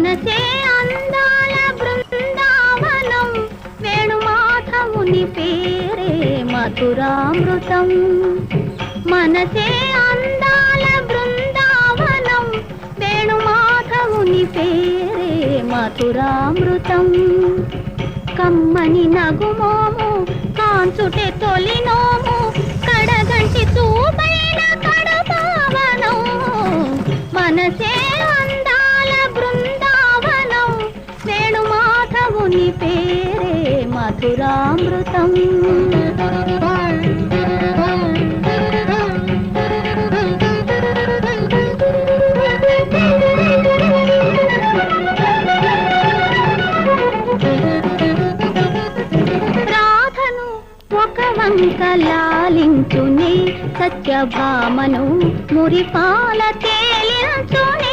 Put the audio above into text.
మనసే అందాల బృందావనం వేణుమాధవుని పేరే మధురామృతం మనసే అందాల బృందావనం వేణుమాధవుని పేరే మధురామృతం కమ్మని నగుమోము కాంచుటే తొలినోము కడగంటి చూపైన కడపావనం మనసే అందాల బృందావనం వేణుమాధవుని పేరే మధురామృతం లాలించుని సత్యభామను మురిపాల తేలించుని